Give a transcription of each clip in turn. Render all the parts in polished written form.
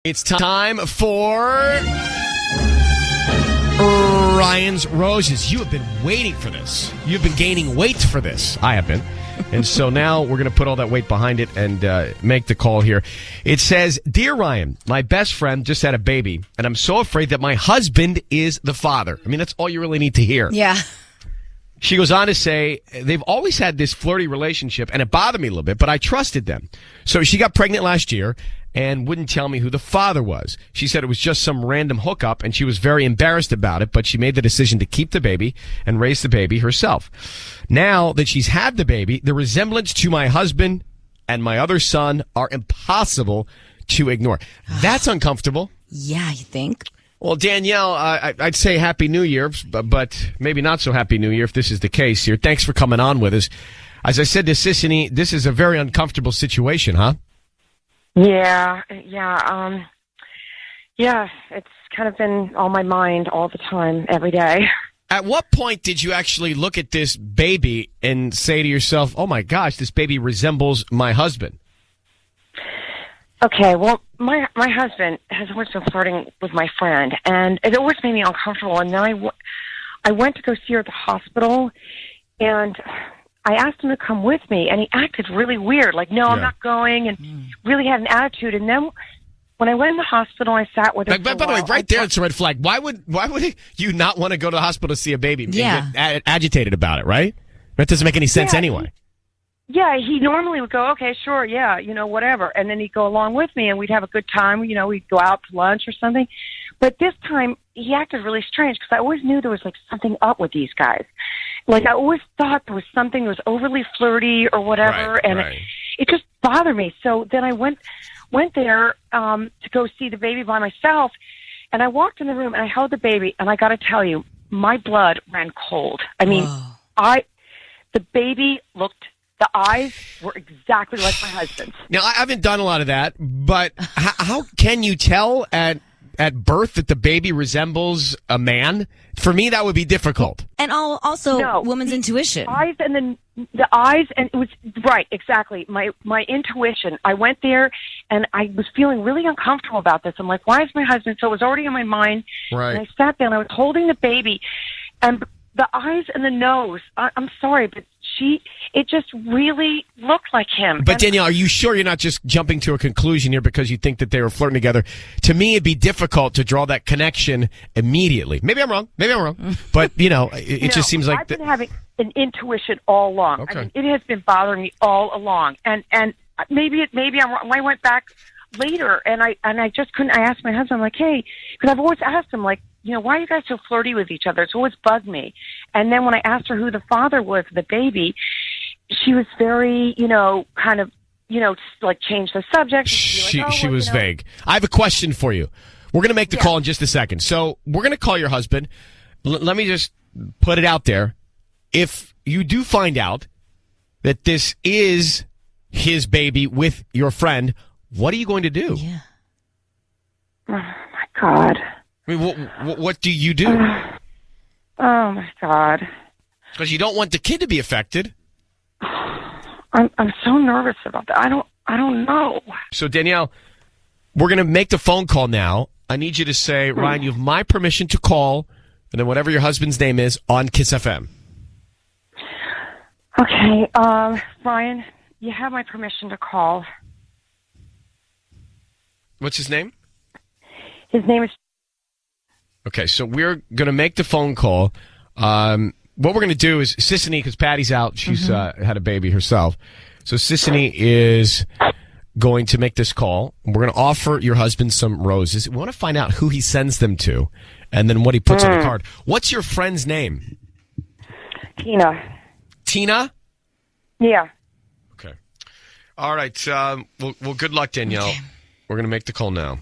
It's time for Ryan's Roses. You have been waiting for this. You've been gaining weight for this. I have been. And so now we're going to put all that weight behind it and make the call here. It says, Dear Ryan, my best friend just had a baby, and I'm so afraid that my husband is the father. I mean, that's all you really need to hear. Yeah. She goes on to say, they've always had this flirty relationship, and it bothered me a little bit, but I trusted them. So she got pregnant last year and wouldn't tell me who the father was. She said it was just some random hookup, and she was very embarrassed about it, but she made the decision to keep the baby and raise the baby herself. Now that she's had the baby, the resemblance to my husband and my other son are impossible to ignore. That's uncomfortable. Yeah, you think? Well, Danielle, I'd say Happy New Year, but maybe not so Happy New Year if this is the case here. Thanks for coming on with us. As I said to Sissany, this is a very uncomfortable situation, huh? Yeah, it's kind of been on my mind all the time, every day. At what point did you actually look at this baby and say to yourself, oh my gosh, this baby resembles my husband? Okay, well, my husband has always been flirting with my friend, and it always made me uncomfortable. And then I went to go see her at the hospital, and I asked him to come with me, and he acted really weird, like, no, I'm not going, and really had an attitude. And then when I went in the hospital, I sat with her. By the way, right there, it's a red flag. Why would you not want to go to the hospital to see a baby? Yeah. And get agitated about it, right? That doesn't make any sense anyway. Yeah, he normally would go, okay, sure, yeah, whatever. And then he'd go along with me, and we'd have a good time. We'd go out to lunch or something. But this time, he acted really strange because I always knew there was, like, something up with these guys. Like, I always thought there was something that was overly flirty or whatever, It just bothered me. So then I went there to go see the baby by myself, and I walked in the room, and I held the baby, and I got to tell you, my blood ran cold. I mean, the baby looked... The eyes were exactly like my husband's. Now, I haven't done a lot of that, but how can you tell at birth that the baby resembles a man? For me, that would be difficult. And also woman's intuition. Eyes and the eyes, and it was right, exactly. My intuition. I went there, and I was feeling really uncomfortable about this. I'm like, why is my husband? So it was already in my mind. Right. And I sat there, and I was holding the baby, and the eyes and the nose. I'm sorry, but it just really looked like him. But Danielle, are you sure you're not just jumping to a conclusion here because you think that they were flirting together? To me, it'd be difficult to draw that connection immediately. Maybe I'm wrong. But, it just seems like... I've been having an intuition all along. Okay. I mean, it has been bothering me all along. And maybe I'm wrong. I went back later, and I just couldn't... I asked my husband, I'm like, hey, because I've always asked him, like, why are you guys so flirty with each other? It's always bugged me. And then when I asked her who the father was of the baby, she was very, kind of, like change the subject. She was vague. I have a question for you. We're going to make the call in just a second. So we're going to call your husband. Let me just put it out there. If you do find out that this is his baby with your friend, what are you going to do? Yeah. Oh, my God. I mean, what do you do? Oh, my God. Because you don't want the kid to be affected. I'm so nervous about that. I don't know. So, Danielle, we're going to make the phone call now. I need you to say, Ryan, you have my permission to call, and then whatever your husband's name is, on Kiss FM. Okay, Ryan, you have my permission to call. What's his name? His name is... Okay, so we're going to make the phone call. What we're going to do is Sissany, because Patty's out, she's had a baby herself. So Sissany is going to make this call. We're going to offer your husband some roses. We want to find out who he sends them to and then what he puts on the card. What's your friend's name? Tina. Tina? Yeah. Okay. All right. Well, good luck, Danielle. Okay. We're going to make the call now.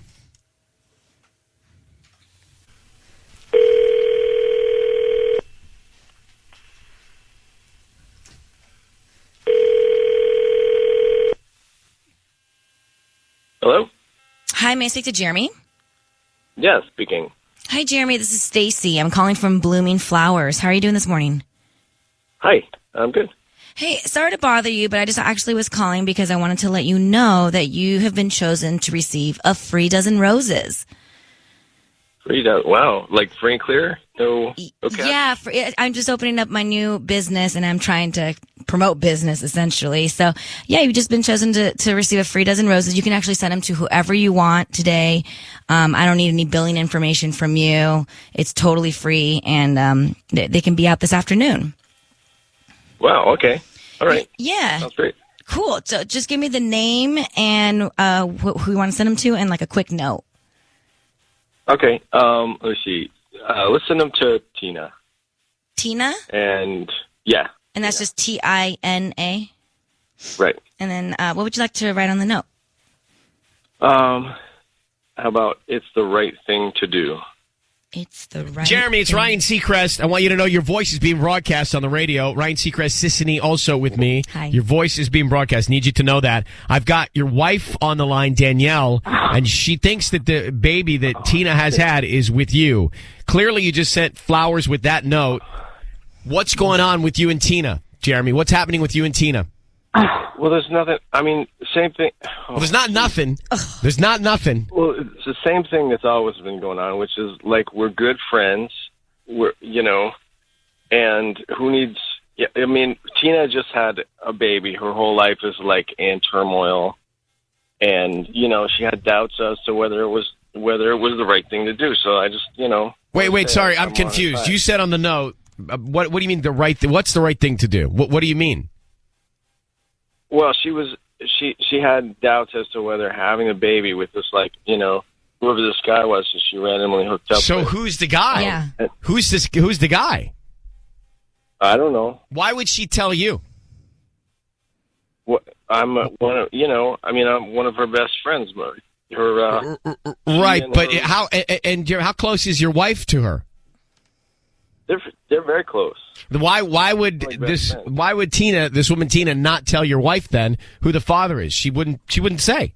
Hello? Hi, may I speak to Jeremy? Yeah, speaking. Hi, Jeremy. This is Stacy. I'm calling from Blooming Flowers. How are you doing this morning? Hi, I'm good. Hey, sorry to bother you, but I just actually was calling because I wanted to let you know that you have been chosen to receive a free dozen roses. Free does. Wow. Like free and clear? No. Okay. Yeah, I'm just opening up my new business and I'm trying to promote business essentially. So yeah, you've just been chosen to receive a free dozen roses. You can actually send them to whoever you want today. I don't need any billing information from you. It's totally free and they can be out this afternoon. Wow. Okay. All right. Yeah. Sounds great. Cool. So just give me the name and who you want to send them to and like a quick note. Okay. Let's see. Let's send them to Tina. Tina? And yeah. And that's just Tina. Right. And then what would you like to write on the note? How about it's the right thing to do? It's the right Jeremy, it's thing. Ryan Seacrest. I want you to know your voice is being broadcast on the radio. Ryan Seacrest, Sissany, also with me. Hi. Your voice is being broadcast. Need you to know that. I've got your wife on the line, Danielle, and she thinks that the baby that Tina has had is with you. Clearly, you just sent flowers with that note. What's going on with you and Tina, Jeremy? What's happening with you and Tina? Well, there's nothing. I mean, same thing. Well, there's not nothing. There's not nothing. Well, it's the same thing that's always been going on, which is like we're good friends. We're, and who needs? Yeah, I mean, Tina just had a baby. Her whole life is like in turmoil, and she had doubts as to whether it was the right thing to do. So I just, Wait, sorry, I'm confused. You said on the note, what do you mean the right? What's the right thing to do? What do you mean? Well, she had doubts as to whether having a baby with this, whoever this guy was that she randomly hooked up So with. who's the guy? Yeah. Who's the guy? I don't know. Why would she tell you? I'm one of her best friends. Her Right, but her- how close is your wife to her? they're very close. Why would Like best friends. why would this woman Tina not tell your wife then who the father is? She wouldn't say.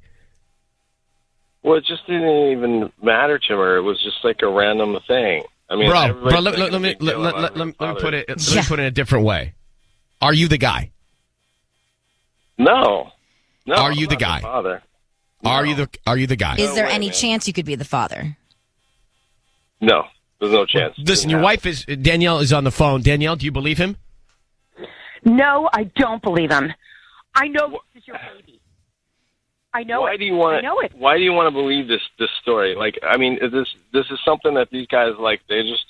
Well, it just didn't even matter to her. It was just like a random thing. I mean, Bro, everybody's let making a me big deal about her father. put it in a different way. Are you the guy? No. Are you I'm the not guy? Father. Are No. you the guy? Is there way, any man. chance you could be the father? No, there's no chance. Listen, your wife is Danielle is on the phone. Danielle, do you believe him? No, I don't believe him. I know this is your baby. I know Why it. do you want? I know it. Why do you want to believe this story? Like, I mean, this is something that these guys they just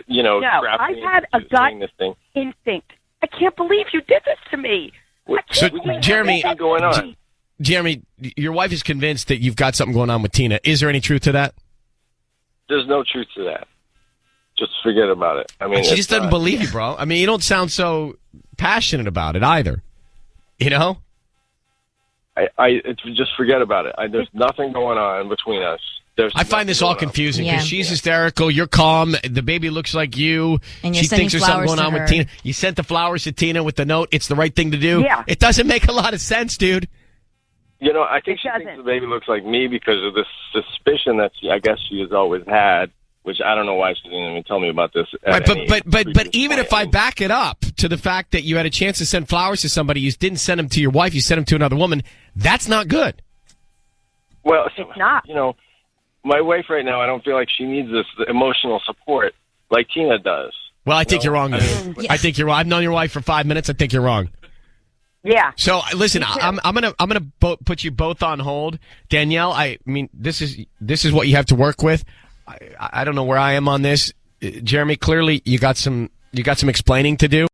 No, crap I've me had into a gut saying this thing. instinct. I can't believe you did this to me. I So, can't believe Jeremy, What's going on? Jeremy, your wife is convinced that you've got something going on with Tina. Is there any truth to that? There's no truth to that. Just forget about it. I mean, She just it's doesn't not- believe you, bro. I mean, you don't sound so passionate about it either. You know? Just forget about it. There's nothing going on between us. I find this all confusing because Yeah. she's hysterical. You're calm. The baby looks like you. And you're she sending thinks there's something flowers going on to with her. Tina. You sent the flowers to Tina with the note. It's the right thing to do. Yeah. It doesn't make a lot of sense, dude. I think It she thinks doesn't. the baby looks like me because of this suspicion that I guess she has always had, which I don't know why she didn't even tell me about this. Right, at but any but previous even point. if I back it up to the fact that you had a chance to send flowers to somebody, you didn't send them to your wife. You sent them to another woman. That's not good. Well, It's not. My wife right now, I don't feel like she needs this emotional support like Tina does. Well, I think No, you're wrong. I Then. Yeah. I think you're wrong. I've known your wife for 5 minutes. I think you're wrong. Yeah. So listen, I'm gonna put you both on hold, Danielle. I mean, this is what you have to work with. I don't know where I am on this, Jeremy. Clearly, you got some explaining to do.